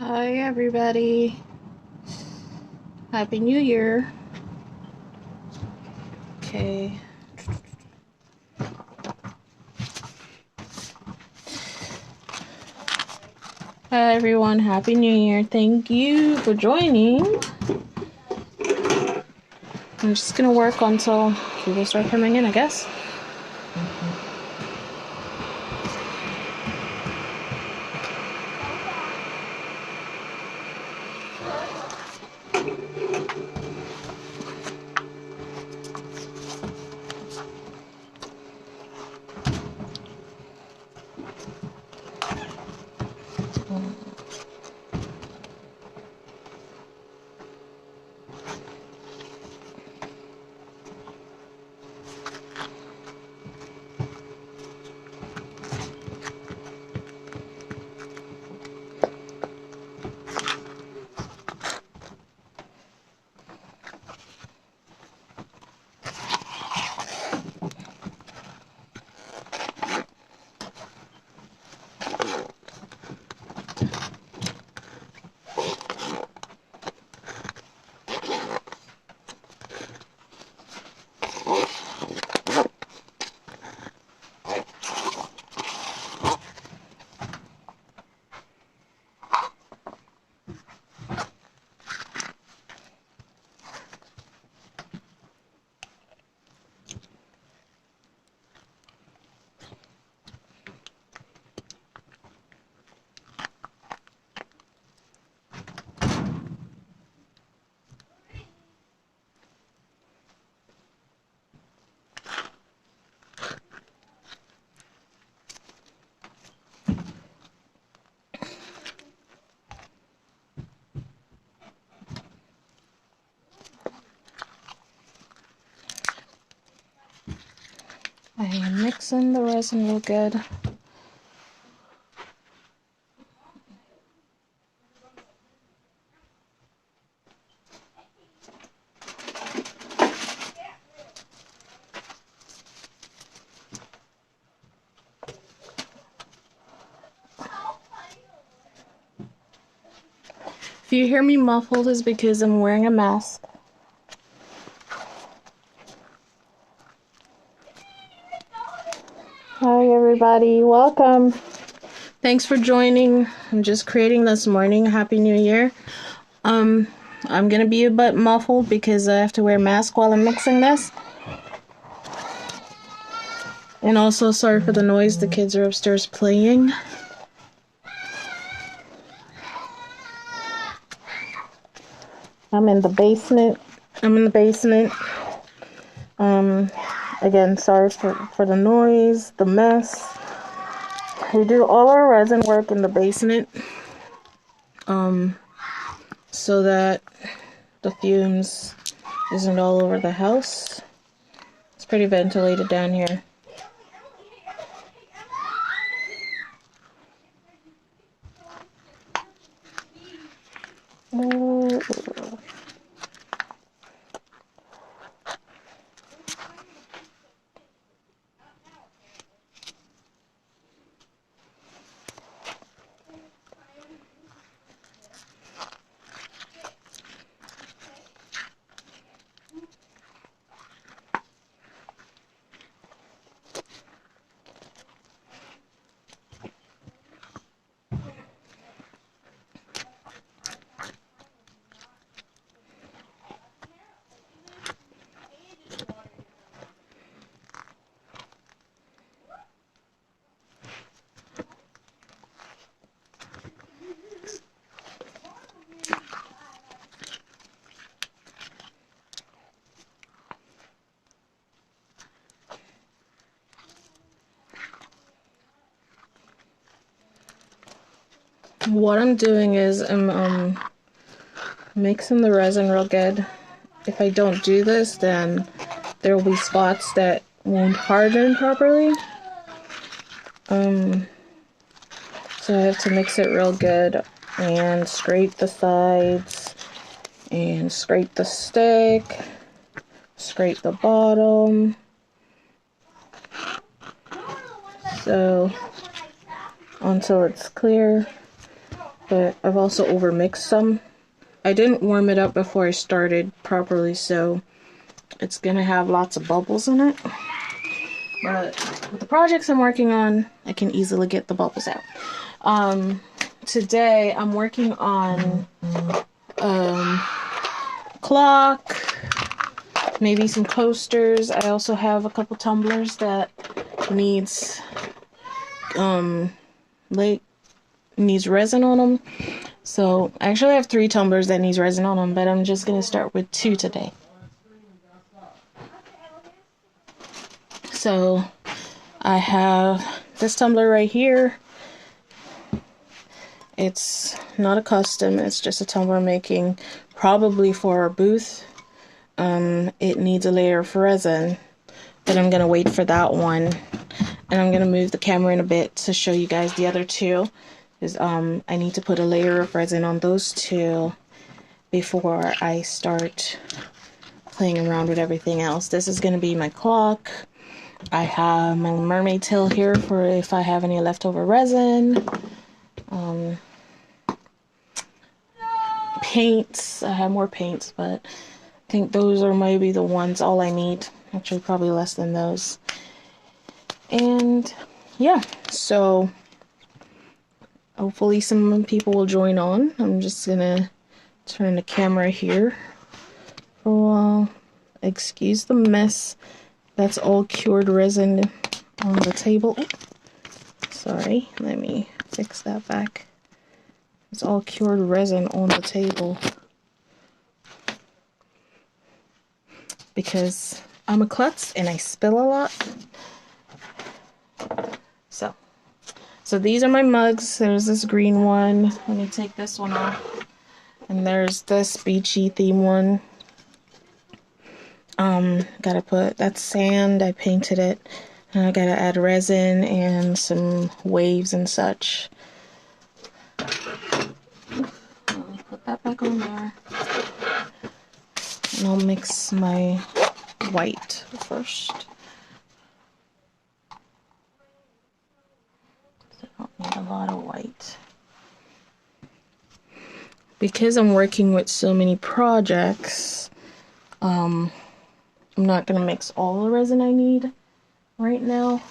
Hi everybody. Happy New Year. Okay. Hi everyone, Happy New Year. Thank you for joining. I'm just gonna work until people start coming in, I guess. I am mixing the resin real good. If you hear me muffled, it's because I'm wearing a mask. Hi everybody, welcome. Thanks for joining. I'm just creating this morning. Happy New Year. I'm gonna be a bit muffled because I have to wear a mask while I'm mixing this. And also sorry for the noise, the kids are upstairs playing. I'm in the basement. Again, sorry for the noise, the mess. We do all our resin work in the basement. So that the fumes isn't all over the house. It's pretty ventilated down here. What I'm doing is I'm mixing the resin real good. If I don't do this, then there will be spots that won't harden properly. So I have to mix it real good and scrape the sides and scrape the stick, scrape the bottom. So until it's clear. but I've also overmixed some. I didn't warm it up before I started properly, so it's gonna have lots of bubbles in it. But with the projects I'm working on, I can easily get the bubbles out. Today I'm working on clock, maybe some coasters. I also have a couple tumblers that needs resin on them. So I actually have 3 tumblers that needs resin on them, but I'm just gonna start with 2 today. So I have this tumbler right here. It's not a custom, it's just a tumbler I'm making probably for our booth. It needs a layer of resin, but I'm gonna wait for that one. And I'm gonna move the camera in a bit to show you guys the other 2. Is I need to put a layer of resin on those 2 before I start playing around with everything else. This is gonna be my clock. I have my mermaid tail here for if I have any leftover resin. Paints. I have more paints, but I think those are maybe the ones all I need. Actually, probably less than those. And yeah, so hopefully some people will join on. I'm just gonna turn the camera here for a while. Excuse the mess. That's all cured resin on the table. Sorry, let me fix that back. It's all cured resin on the table. Because I'm a klutz and I spill a lot. So these are my mugs. There's this green one. Let me take this one off. And there's this beachy theme one. Gotta put, that's sand, I painted it. And I gotta add resin and some waves and such. Let me put that back on there. And I'll mix my white first. I don't need a lot of white. Because I'm working with so many projects, I'm not going to mix all the resin I need right now,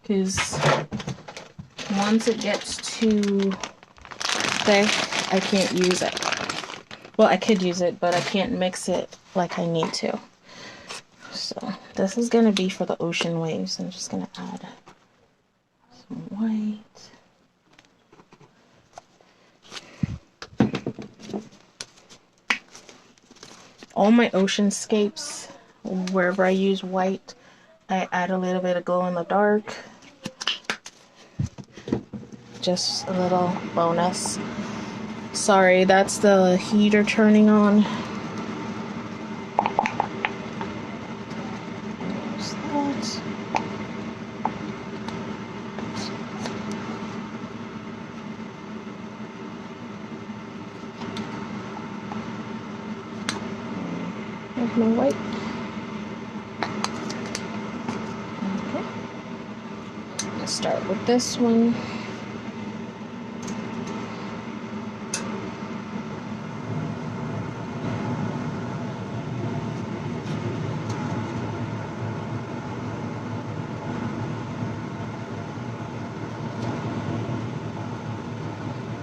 because once it gets too thick, I can't use it. Well, I could use it, but I can't mix it like I need to. So this is going to be for the ocean waves. I'm just going to add some white. All my oceanscapes, wherever I use white, I add a little bit of glow in the dark. Just a little bonus. Sorry, that's the heater turning on. There's that. There's my white. Okay. Let's start with this one.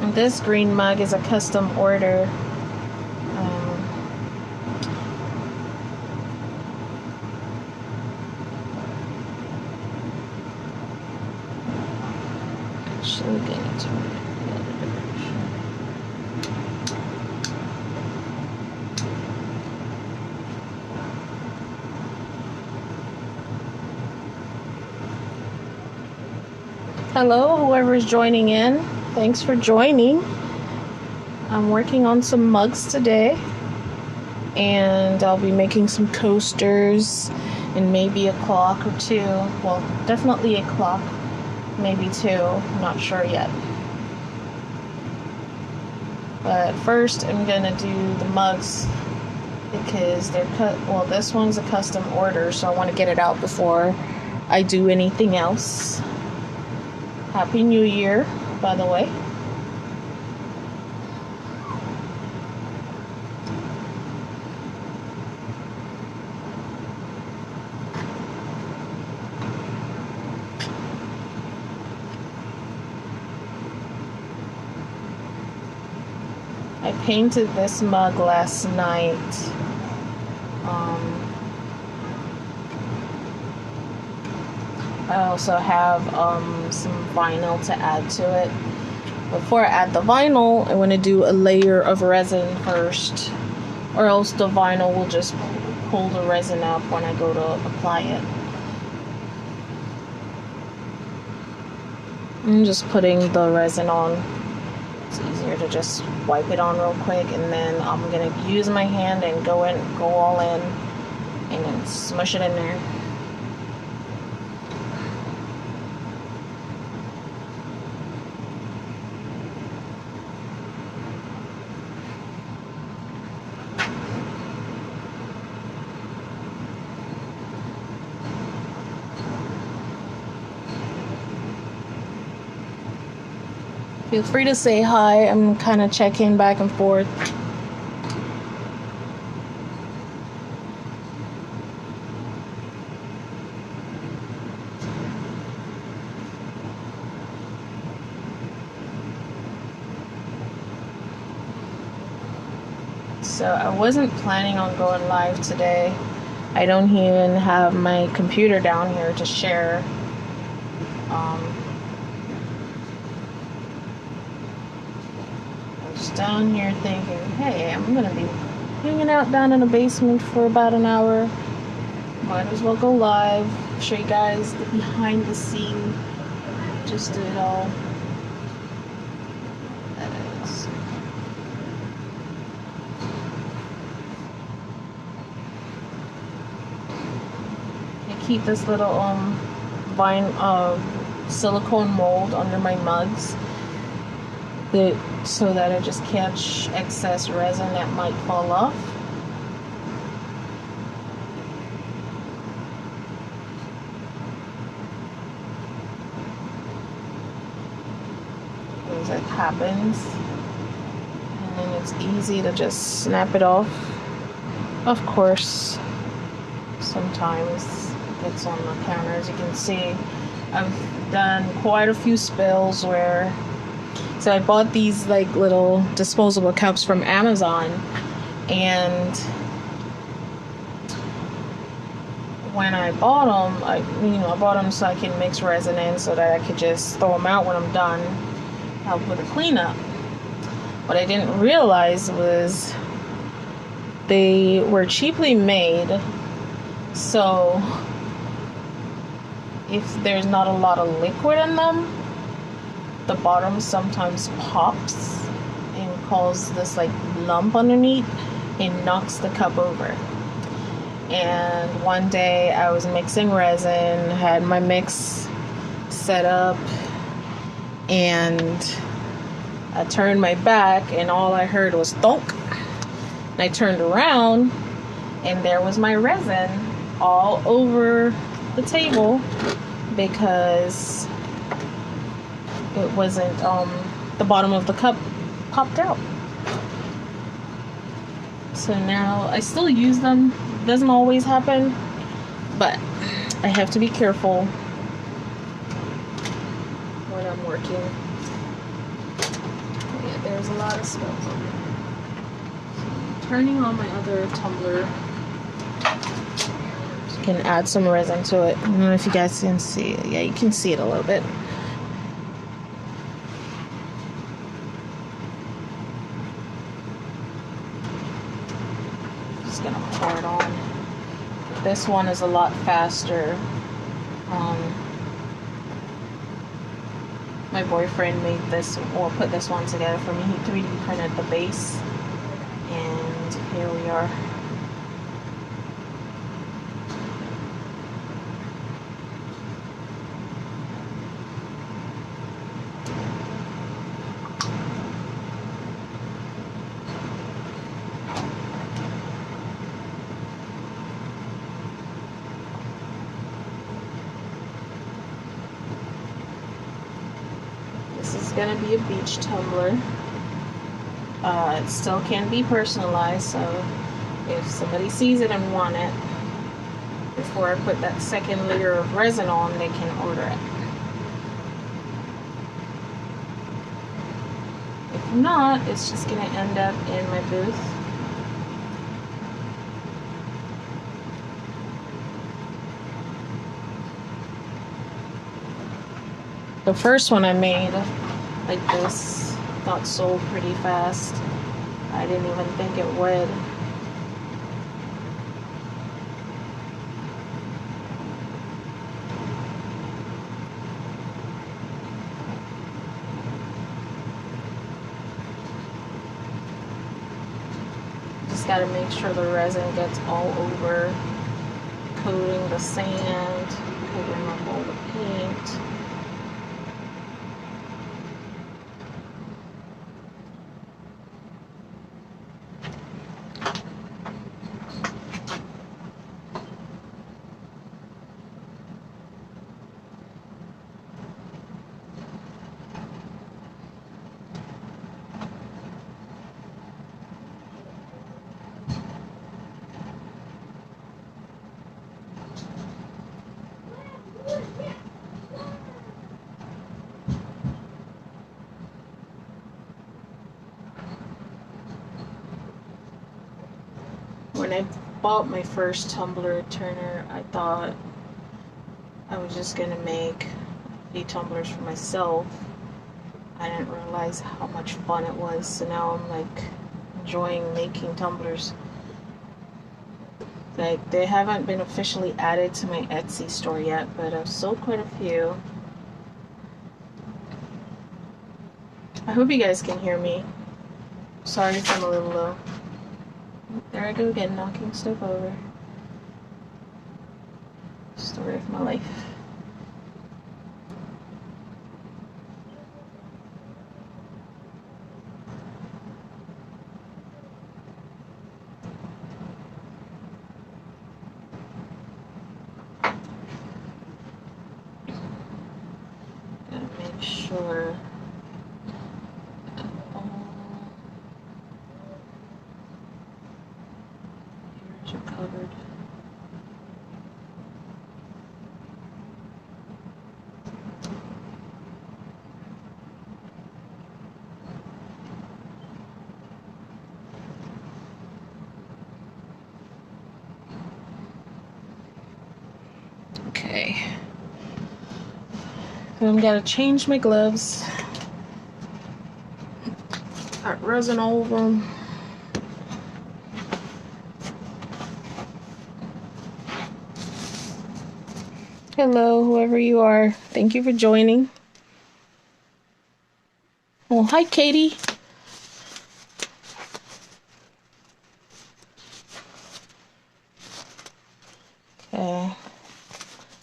And this green mug is a custom order. Actually, get it to the other direction. Hello, whoever's joining in. Thanks for joining. I'm working on some mugs today, and I'll be making some coasters and maybe a clock or 2. Well, definitely a clock. Maybe 2, I'm not sure yet. But first I'm gonna do the mugs because they're well, this one's a custom order, so I want to get it out before I do anything else. Happy New Year, by the way. painted this mug last night. I also have some vinyl to add to it. Before I add the vinyl, I want to do a layer of resin first, or else the vinyl will just pull the resin up when I go to apply it. I'm just putting the resin on. It's easier to just wipe it on real quick, and then I'm gonna use my hand and go all in, and then smush it in there. Feel free to say hi. I'm kind of checking back and forth. So I wasn't planning on going live today. I don't even have my computer down here to share. Down here thinking, hey, I'm gonna be hanging out down in the basement for about an hour. Might as well go live, show you guys the behind the scene. Just do it all. That is. I keep this little silicone mold under my mugs, so that I just catch excess resin that might fall off. Because it happens, and then it's easy to just snap it off. Of course, sometimes it gets on the counter. As you can see, I've done quite a few spills where. So I bought these like little disposable cups from Amazon, and when I bought them, I bought them so I can mix resin in so that I could just throw them out when I'm done, help with the cleanup. What I didn't realize was they were cheaply made, so if there's not a lot of liquid in them, the bottom sometimes pops and causes this like lump underneath and knocks the cup over. And one day I was mixing resin, had my mix set up, and I turned my back and all I heard was thunk. And I turned around and there was my resin all over the table because it wasn't, the bottom of the cup popped out. So now I still use them. It doesn't always happen, but I have to be careful when I'm working. Yeah, there's a lot of spills on it. So turning on my other tumbler. You can add some resin to it. I don't know if you guys can see it. Yeah, you can see it a little bit. Gonna pour it on. This one is a lot faster. My boyfriend made this, or put this one together for me. He 3D printed the base, and here we are. This is going to be a beach tumbler. It still can be personalized, so if somebody sees it and want it, before I put that second layer of resin on, they can order it. If not, it's just gonna end up in my booth. The first one I made like this got sold pretty fast. I didn't even think it would. Just gotta make sure the resin gets all over, coating the sand, covering up all the paint. When I bought my first tumbler turner, I thought I was just gonna make a few tumblers for myself. I didn't realize how much fun it was, so now I'm like enjoying making tumblers. Like, they haven't been officially added to my Etsy store yet, but I've sold quite a few. I hope you guys can hear me. Sorry if I'm a little low. There I go again, knocking stuff over. Story of my life. Gotta make sure all ears are covered. Okay. I'm gonna change my gloves. Got resin all over them. Hello, whoever you are. Thank you for joining. Oh, hi, Katie. Okay.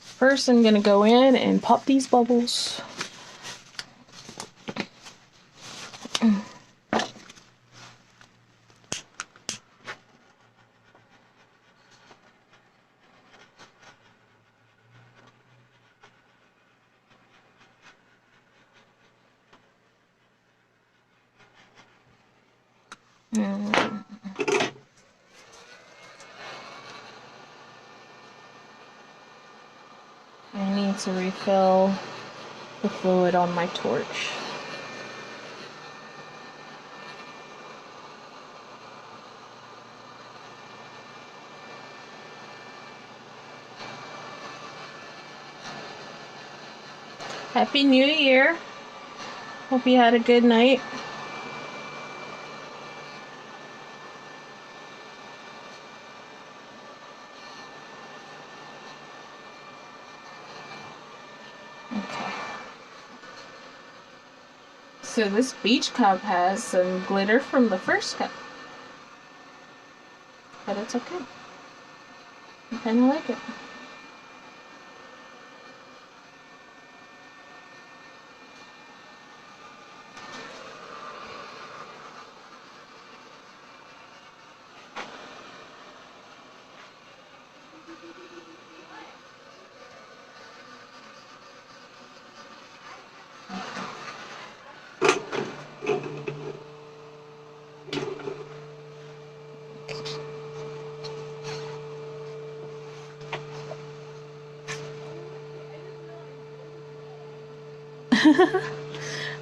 First, I'm gonna go in and pop these bubbles. I need to refill the fluid on my torch. Happy New Year. Hope you had a good night. Okay. So this beach cup has some glitter from the first cup. But it's okay. I kind of like it.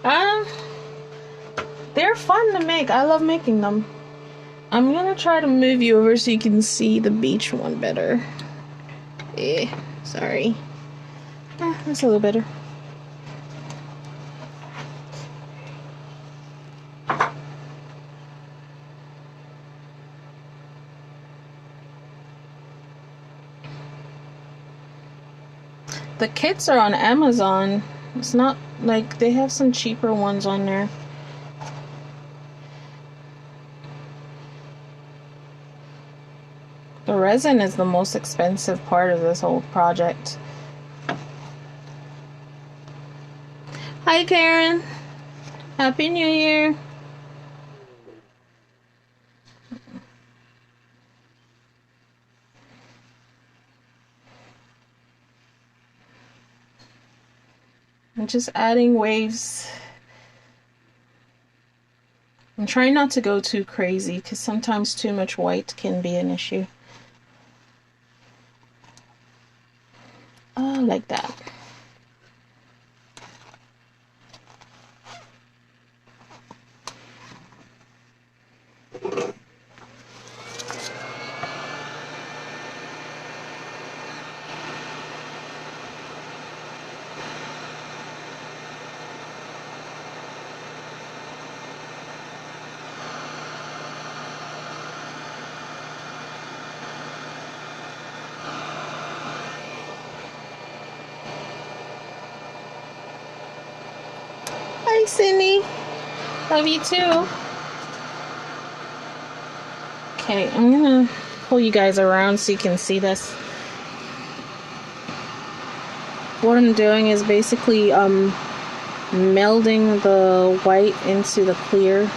um, They're fun to make. I love making them. I'm gonna try to move you over so you can see the beach one better. Sorry. That's a little better. The kits are on Amazon. It's not like they have some cheaper ones on there. The resin is the most expensive part of this whole project. Hi, Karen. Happy New Year. I'm just adding waves. I'm trying not to go too crazy because sometimes too much white can be an issue. Oh, like that. Hi, Cindy. Love you too. Okay, I'm gonna pull you guys around so you can see this. What I'm doing is basically melding the white into the clear.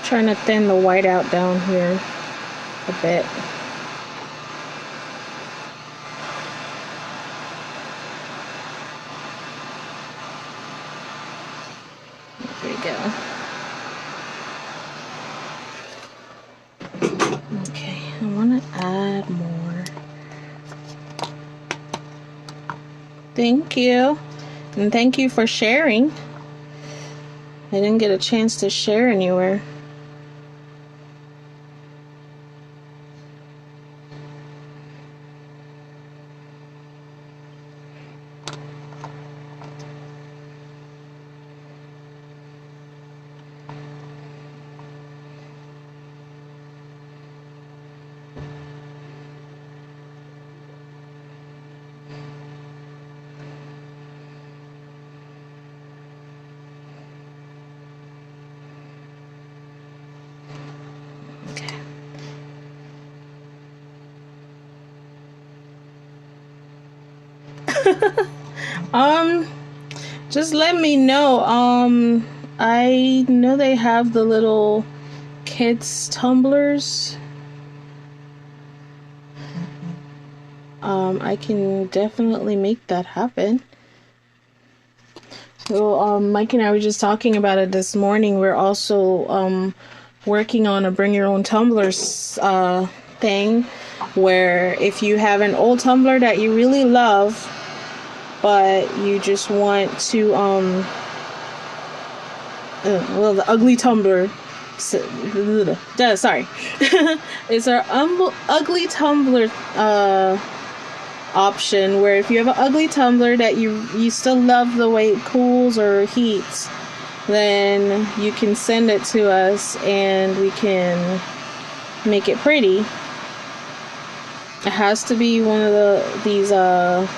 Trying to thin the white out down here a bit. There we go. Okay, I want to add more. Thank you. And thank you for sharing. I didn't get a chance to share anywhere. Just let me know. I know they have the little kids tumblers. I can definitely make that happen. So, Mike and I were just talking about it this morning. We're also working on a bring your own tumblers thing, where if you have an old tumbler that you really love, but you just want to well, the ugly tumbler, sorry, it's our ugly tumbler option, where if you have an ugly tumbler that you still love the way it cools or heats, then you can send it to us and we can make it pretty, it has to be one of these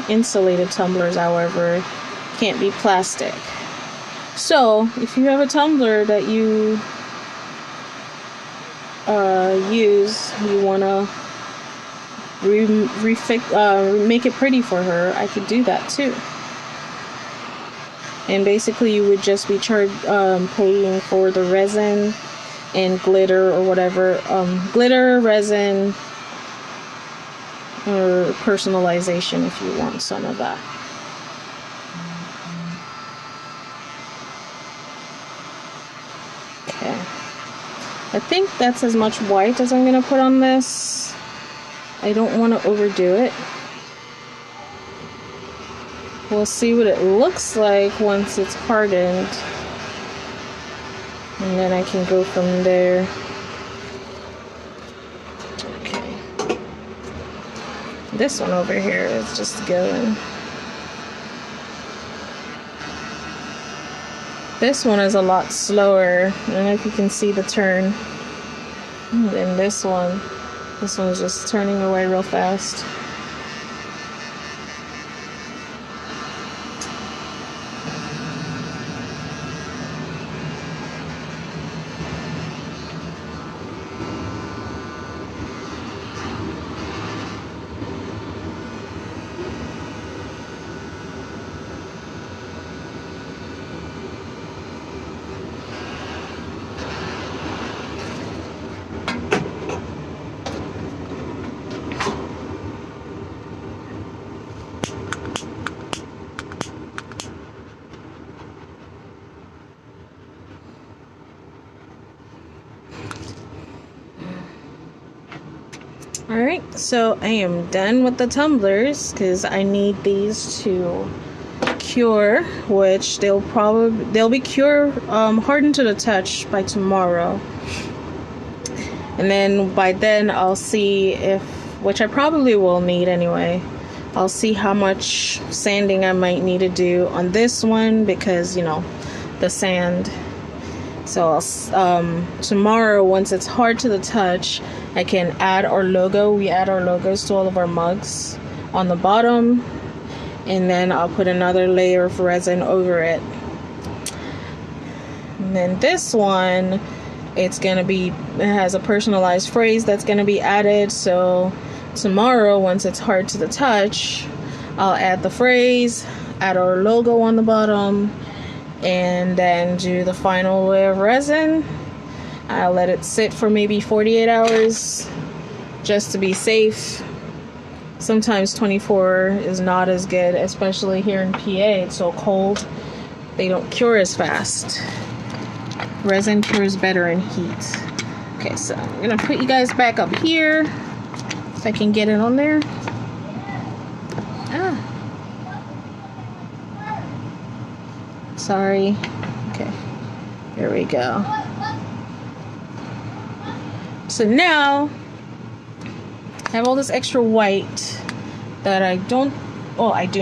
insulated tumblers. However, can't be plastic. So if you have a tumbler that you use, you want to make it pretty for her, I could do that too. And basically you would just be paying for the resin and glitter or whatever, glitter, resin, or personalization if you want some of that. Okay, I think that's as much white as I'm gonna put on this. I don't want to overdo it. We'll see what it looks like once it's hardened, and then I can go from there. Okay, this one over here is just going. This one is a lot slower. I don't know if you can see the turn. Than this one. This one's just turning away real fast. Alright, so I am done with the tumblers because I need these to cure, which they'll be hardened to the touch by tomorrow. And then by then I'll see which I probably will need anyway, I'll see how much sanding I might need to do on this one because, you know, the sand. So tomorrow, once it's hard to the touch, I can add our logo. We add our logos to all of our mugs on the bottom, and then I'll put another layer of resin over it. And then this one, it has a personalized phrase that's gonna be added. So tomorrow, once it's hard to the touch, I'll add the phrase, add our logo on the bottom, and then do the final layer of resin. I'll let it sit for maybe 48 hours just to be safe. Sometimes 24 is not as good, especially here in PA. It's so cold. They don't cure as fast. Resin cures better in heat. Okay, so I'm gonna put you guys back up here if I can get it on there. Sorry. Okay, there we go. So now I have all this extra white that I do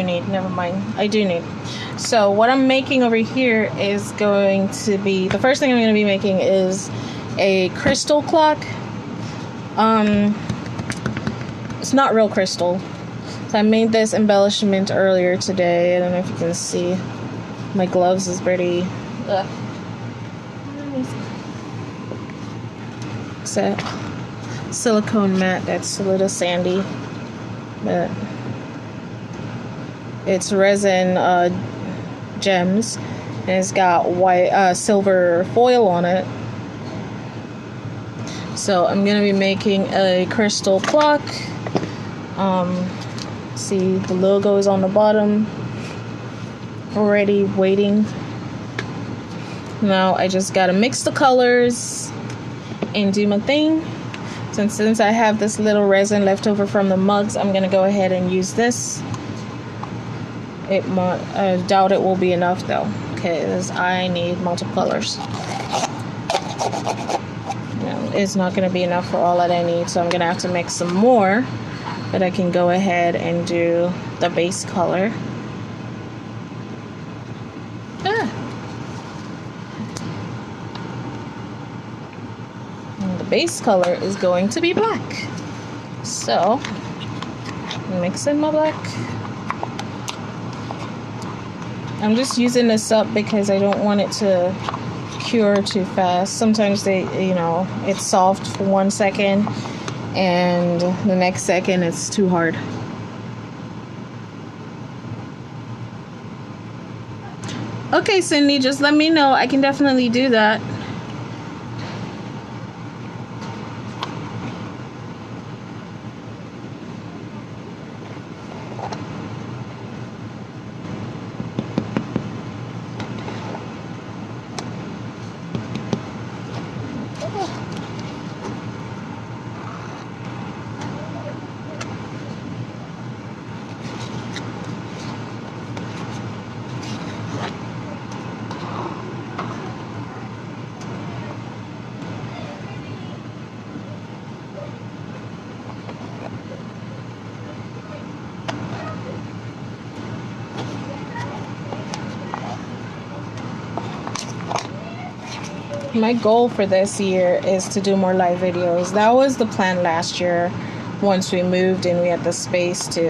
need. Never mind. I do need. So what I'm making over here is going to be, the first thing I'm going to be making is a crystal clock. It's not real crystal. So I made this embellishment earlier today. I don't know if you can see. My gloves is pretty. It's a silicone mat that's a little sandy, but it's resin gems, and it's got white silver foil on it. So I'm gonna be making a crystal clock. See, the logo is on the bottom already waiting. Now I just gotta mix the colors and do my thing. Since I have this little resin left over from the mugs, I'm gonna go ahead and use this. I doubt it will be enough though, because I need multiple colors. No, it's not gonna be enough for all that I need, so I'm gonna have to mix some more. But I can go ahead and do the base color. base color is going to be black. So, mix in my black. I'm just using this up because I don't want it to cure too fast. Sometimes it's soft for 1 second and the next second it's too hard. Okay, Cindy, just let me know. I can definitely do that. My goal for this year is to do more live videos. That was the plan last year once we moved and we had the space to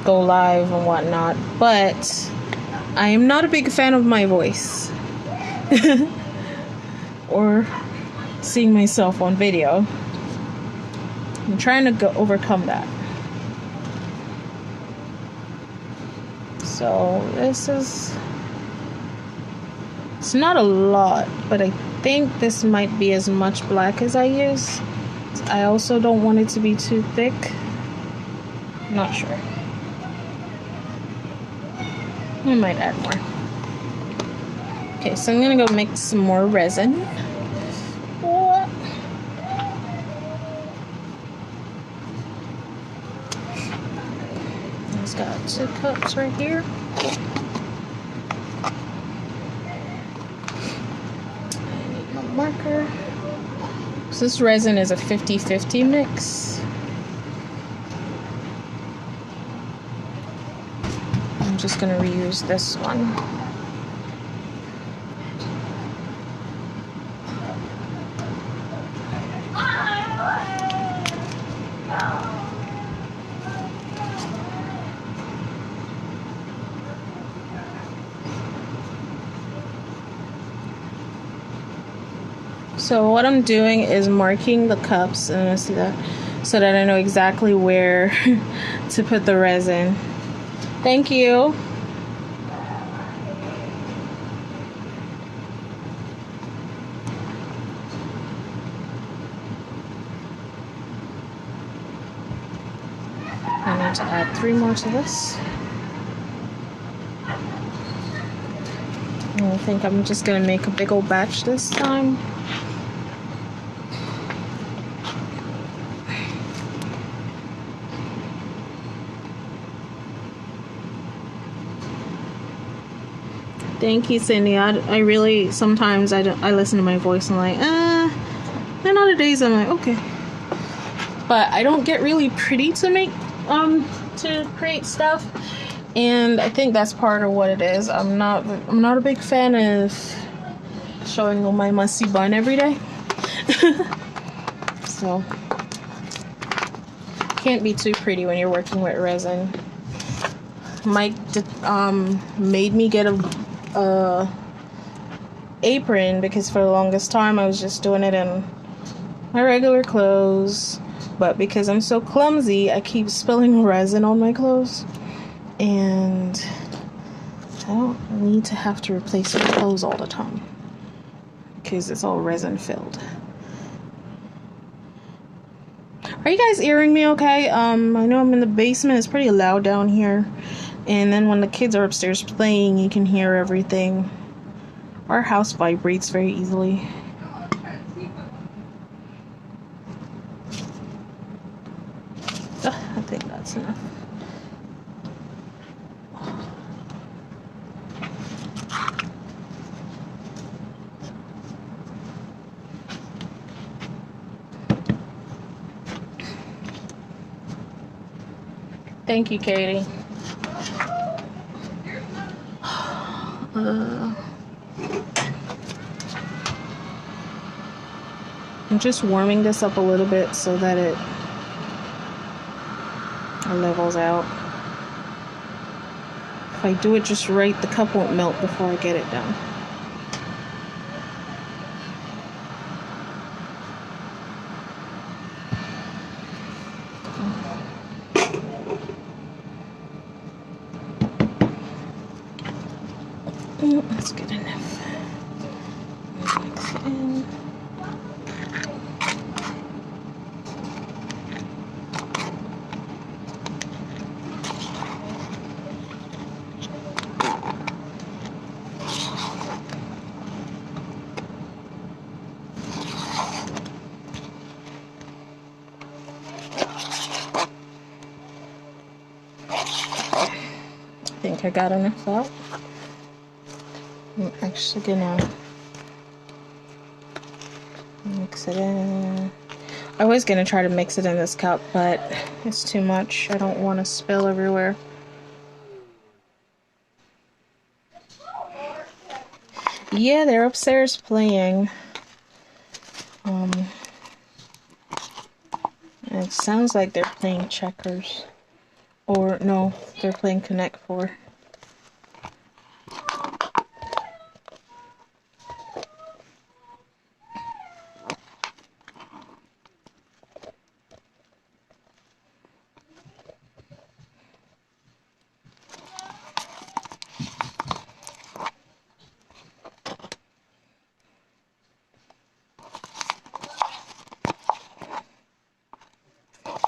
go live and whatnot. But I am not a big fan of my voice or seeing myself on video. I'm trying to overcome that. So it's not a lot, but I think this might be as much black as I use. I also don't want it to be too thick. Not sure. I might add more. Okay, so I'm gonna go mix some more resin. It's got 2 cups right here. Marker. So this resin is a 50-50 mix. I'm just going to reuse this one. So what I'm doing is marking the cups, and I see that, so that I know exactly where to put the resin. Thank you. I need to add 3 more to this. And I think I'm just gonna make a big old batch this time. Thank you, Cindy. I really, sometimes I listen to my voice and I'm like, and other days I'm like, okay. But I don't get really pretty to make, to create stuff. And I think that's part of what it is. I'm not a big fan of showing all my messy bun every day. So, can't be too pretty when you're working with resin. Mike made me get a apron because for the longest time I was just doing it in my regular clothes, but because I'm so clumsy I keep spilling resin on my clothes, and I don't need to have to replace my clothes all the time because it's all resin filled. Are you guys hearing me okay? I know I'm in the basement. It's pretty loud down here. And then when the kids are upstairs playing, you can hear everything. Our house vibrates very easily. I think that's enough. Thank you, Katie. I'm just warming this up a little bit so that it levels out. If I do it just right, the cup won't melt before I get it done. That's good enough. Mix it in. I think I got enough out. I'm actually gonna mix it in. I was gonna try to mix it in this cup, but it's too much. I don't want to spill everywhere. Yeah, they're upstairs playing. It sounds like they're playing checkers. Or no, they're playing Connect 4.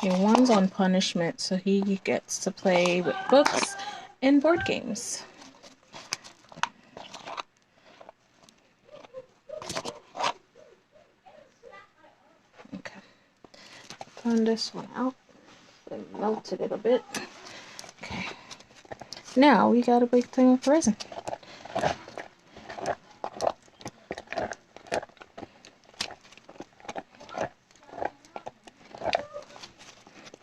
One's on punishment, so he gets to play with books and board games. Okay, turn this one out. Melted it a bit. Okay, now we got a big thing of resin.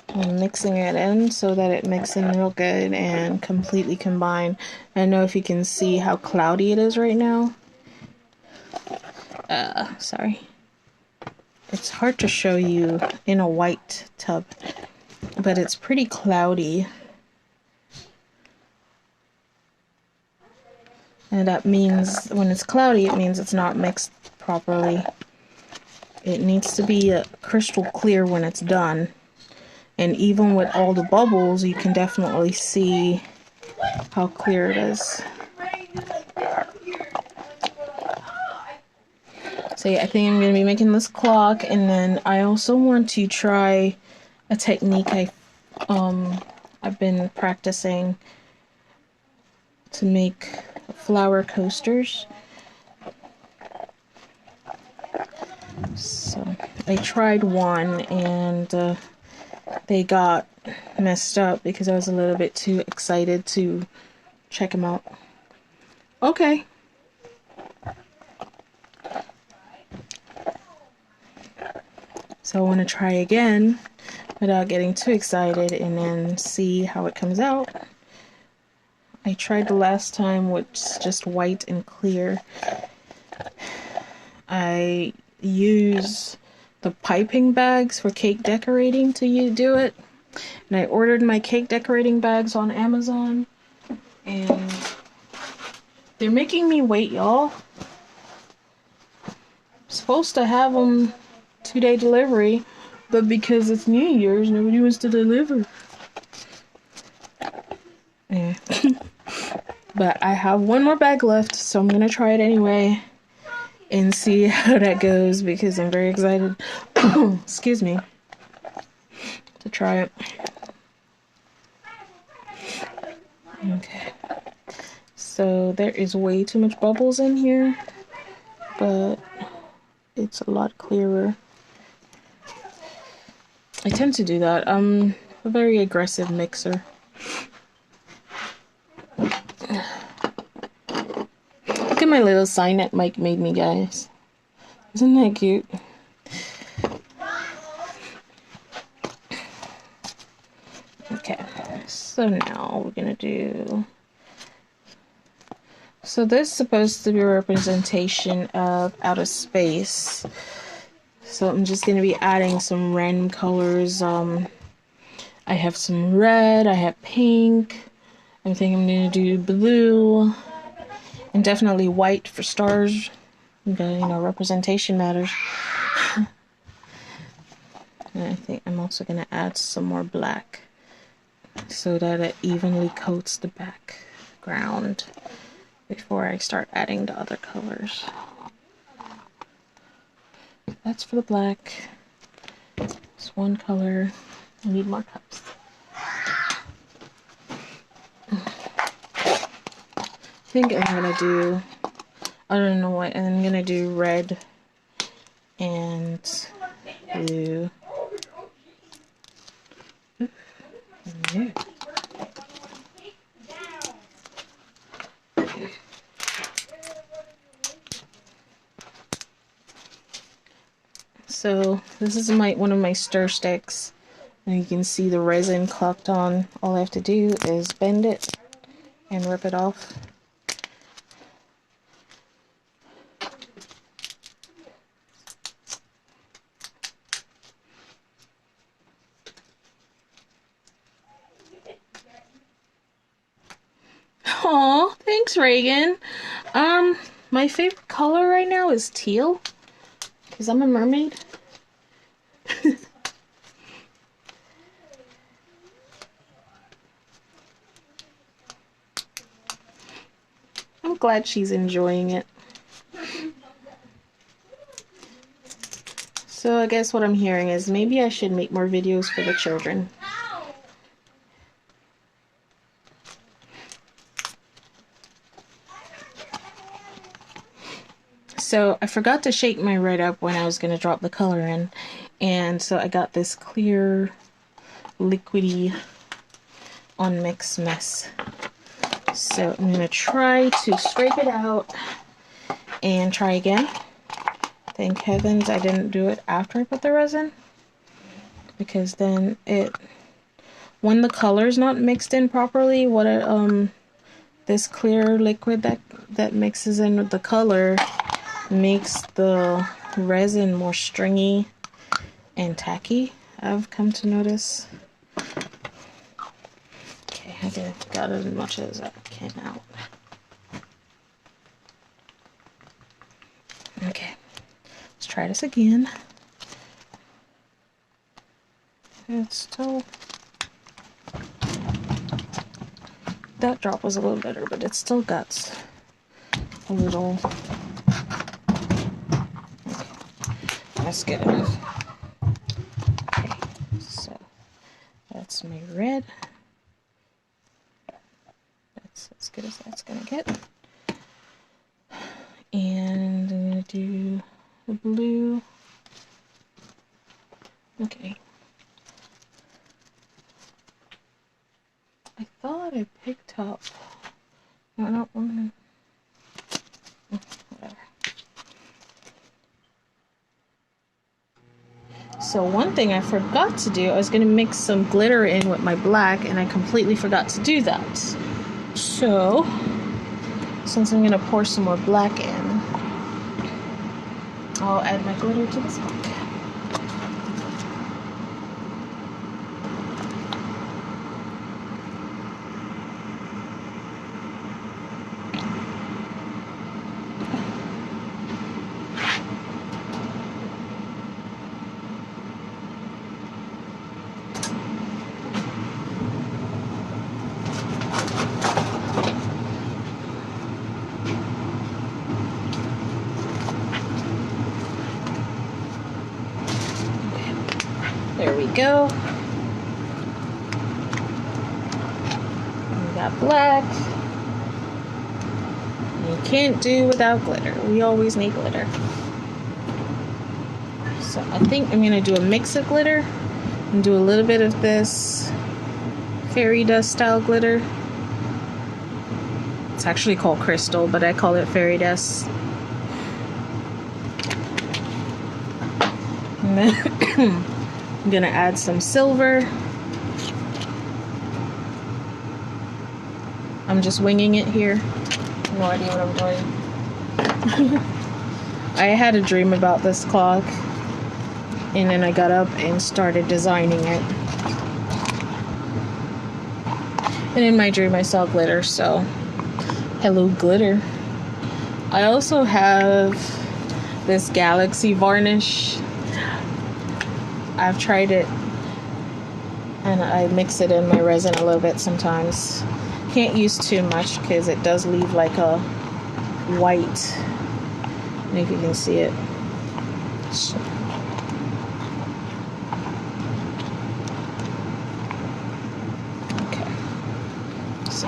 I'm mixing it in so that it mixes in real good and completely combined. I don't know if you can see how cloudy it is right now. Sorry. It's hard to show you in a white tub, but it's pretty cloudy. And that means when it's cloudy, it means it's not mixed properly. It needs to be crystal clear when it's done. And even with all the bubbles, you can definitely see how clear it is. So yeah, I think I'm going to be making this clock, and then I also want to try a technique I've been practicing to make flower coasters. So I tried one, and they got messed up because I was a little bit too excited to check them out. Okay. So I want to try again without getting too excited and then see how it comes out. I tried the last time with just white and clear. I use the piping bags for cake decorating to do it. And I ordered my cake decorating bags on Amazon. And they're making me wait, y'all. I'm supposed to have them 2-day delivery, but because it's New Year's, nobody wants to deliver. Yeah. But I have one more bag left, so I'm gonna try it anyway and see how that goes because I'm very excited. Excuse me. To try it. Okay. So there is way too much bubbles in here, but it's a lot clearer. I tend to do that. I'm a very aggressive mixer. Look at my little sign that Mike made me, guys. Isn't that cute? Okay, so now we're gonna do... So this is supposed to be a representation of outer space. So I'm just going to be adding some random colors. I have some red, I have pink, I think I'm going to do blue, and definitely white for stars. Because, you know, representation matters. And I think I'm also going to add some more black so that it evenly coats the background before I start adding the other colors. That's for the black. It's one color. I need more cups. I think I'm gonna do, I don't know what, I'm gonna do red and blue. Yeah. So this is one of my stir sticks, and you can see the resin clocked on. All I have to do is bend it and rip it off. Aw, thanks, Reagan. My favorite color right now is teal, because I'm a mermaid. I'm glad she's enjoying it. So I guess what I'm hearing is maybe I should make more videos for the children. So I forgot to shake my red up when I was going to drop the color in. And so I got this clear, liquidy on Mix Mess. So I'm going to try to scrape it out and try again. Thank heavens I didn't do it after I put the resin, because then when the color's not mixed in properly, this clear liquid that mixes in with the color makes the resin more stringy and tacky, I've come to notice. Okay, I got as much as I can out. Okay, let's try this again. It's still, that drop was a little better, but it still got a little. Okay, that's good enough. Okay, so that's my red. That's as good as that's gonna get. And I'm gonna do the blue. Okay. I thought I picked up. No, whatever. So one thing I forgot to do, I was gonna mix some glitter in with my black, and I completely forgot to do that. So, since I'm gonna pour some more black in, I'll add my glitter to this one. There we go. We got black. You can't do without glitter. We always need glitter. So I think I'm gonna do a mix of glitter and do a little bit of this fairy dust style glitter. It's actually called crystal, but I call it fairy dust. And then I'm gonna add some silver. I'm just winging it here. No idea what I'm doing. I had a dream about this clock, And then I got up and started designing it. And in my dream I saw glitter, so hello glitter. I also have this galaxy varnish. I've tried it and I mix it in my resin a little bit sometimes. Can't use too much because it does leave like a white. I don't know if you can see it. So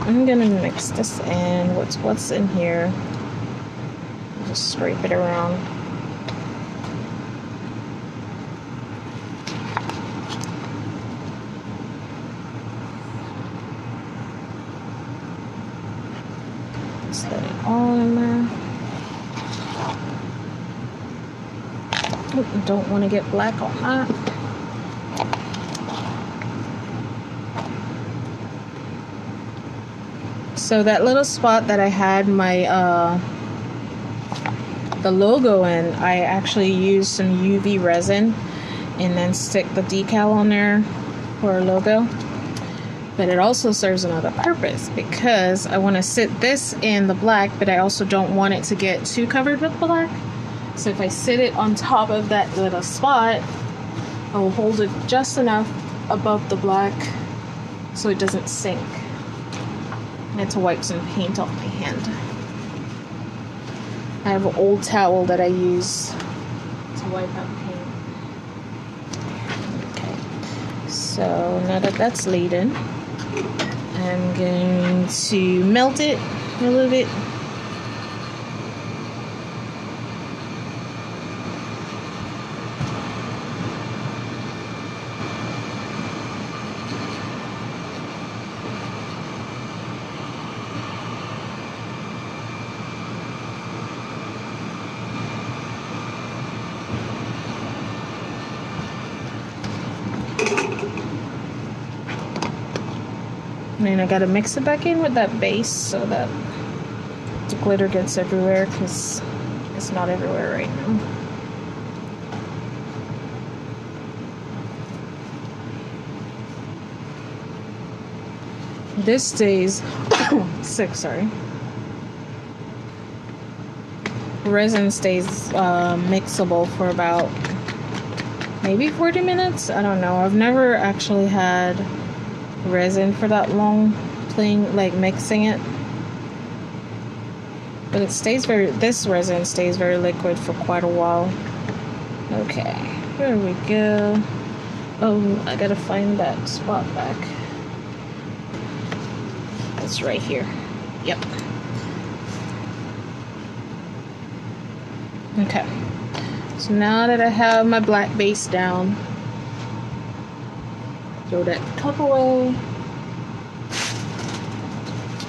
I'm gonna mix this in. What's in here? Just scrape it around. Just let it all in there. Oh, don't want to get black on that. So that little spot that I had my the logo in, I actually used some UV resin and then stick the decal on there for a logo. But it also serves another purpose because I want to sit this in the black, but I also don't want it to get too covered with black. So if I sit it on top of that little spot, I will hold it just enough above the black so it doesn't sink. I had to wipe some paint off my hand. I have an old towel that I use to wipe out paint. Okay, so now that that's laden, I'm going to melt it a little bit. And then I gotta mix it back in with that base so that the glitter gets everywhere because it's not everywhere right now. This stays sick, sorry. Resin stays mixable for about maybe 40 minutes. I don't know. I've never actually had resin for that long mixing it, but it stays this resin stays very liquid for quite a while. Okay, here we go. Oh, I gotta find that spot back. It's right here. Yep. Okay, so now that I have my black base down, throw that cup away.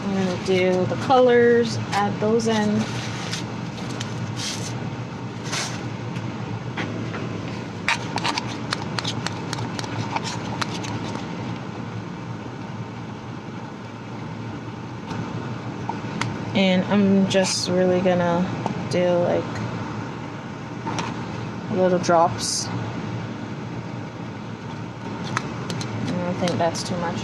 I'm gonna do the colors, add those in. And I'm just really gonna do like little drops. I don't think that's too much.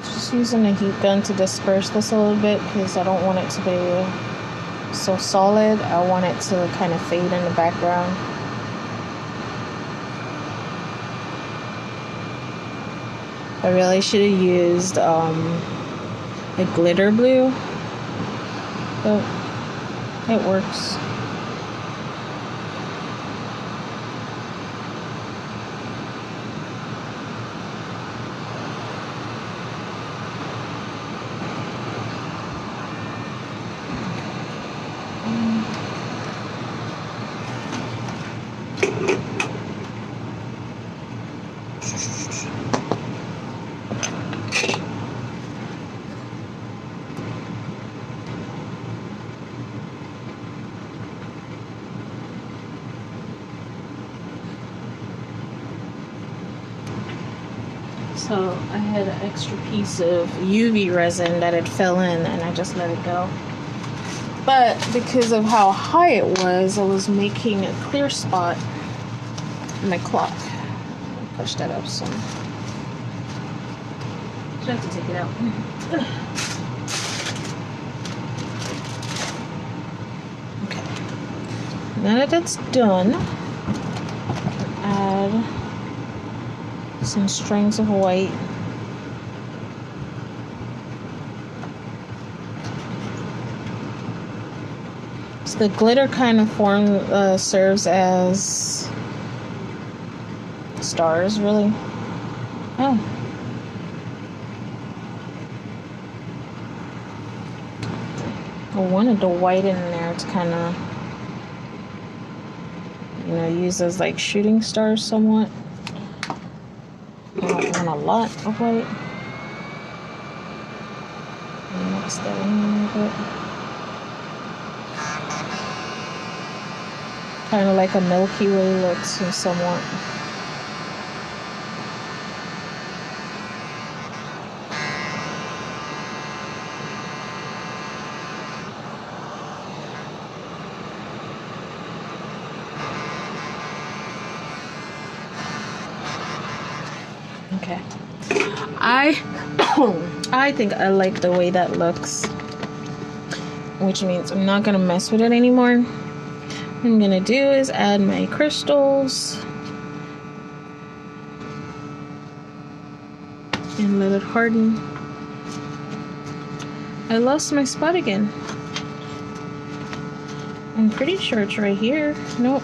Just using a heat gun to disperse this a little bit because I don't want it to be so solid. I want it to kind of fade in the background. I really should have used a glitter blue, but it works. So I had an extra piece of UV resin that had fell in and I just let it go. But because of how high it was, I was making a clear spot in my clock. Push that up some. Should have to take it out. Okay. Now that that's done, add some strings of white. So the glitter kind of serves as stars, really. Oh. I wanted the white in there to kind of, you know, use as like shooting stars somewhat. I don't want a lot of white. Mix that in a little bit. Kind of like a Milky Way look, somewhat. Okay. I think I like the way that looks, which means I'm not gonna mess with it anymore. What I'm gonna do is add my crystals and let it harden. I lost my spot again. I'm pretty sure it's right here. Nope.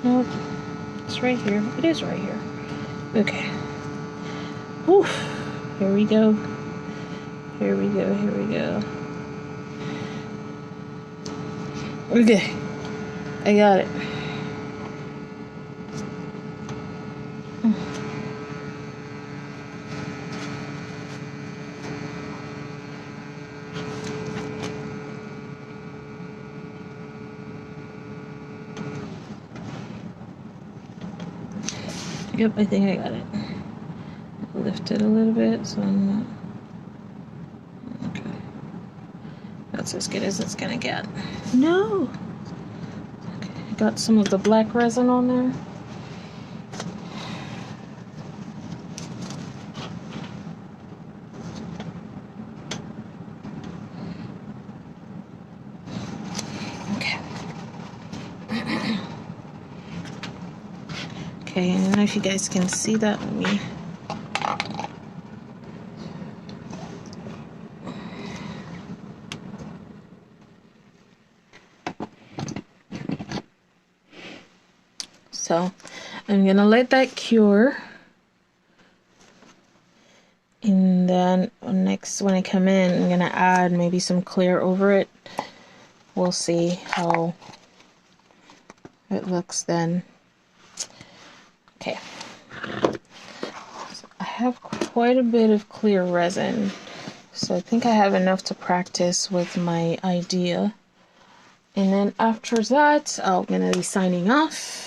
Nope. It's right here. It is right here. Okay. Whew. Here we go. Here we go. Here we go. Okay. I got it. Yep, I think I got it. Lift it a little bit so I'm not. Okay. That's as good as it's gonna get. No! Okay, got some of the black resin on there. Okay. Okay, I don't know if you guys can see that with me. So I'm gonna let that cure, and then next when I come in I'm gonna add maybe some clear over it. We'll see how it looks then. Okay, so I have quite a bit of clear resin, so I think I have enough to practice with my idea, and then after that I'm gonna be signing off.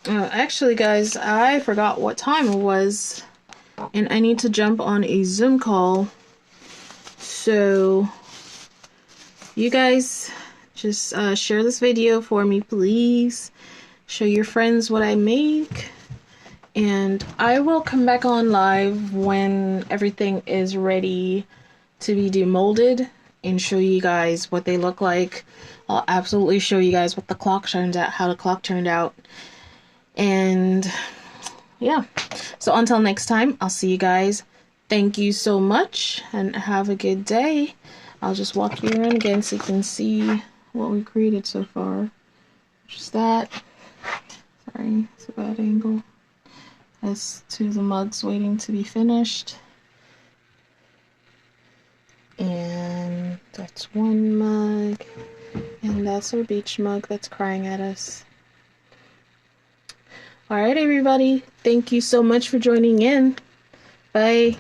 Actually, guys, I forgot what time it was, and I need to jump on a Zoom call. So, you guys just share this video for me, please. Show your friends what I make, And I will come back on live when everything is ready to be demolded and show you guys what they look like. I'll absolutely show you guys what the clock turns out, how the clock turned out. And yeah, so until next time, I'll see you guys. Thank you so much and have a good day. I'll just walk you around again so you can see what we created so far. Just that. Sorry, it's a bad angle. As to the mugs waiting to be finished. And that's one mug. And that's our beach mug that's crying at us. Alright, everybody. Thank you so much for joining in. Bye.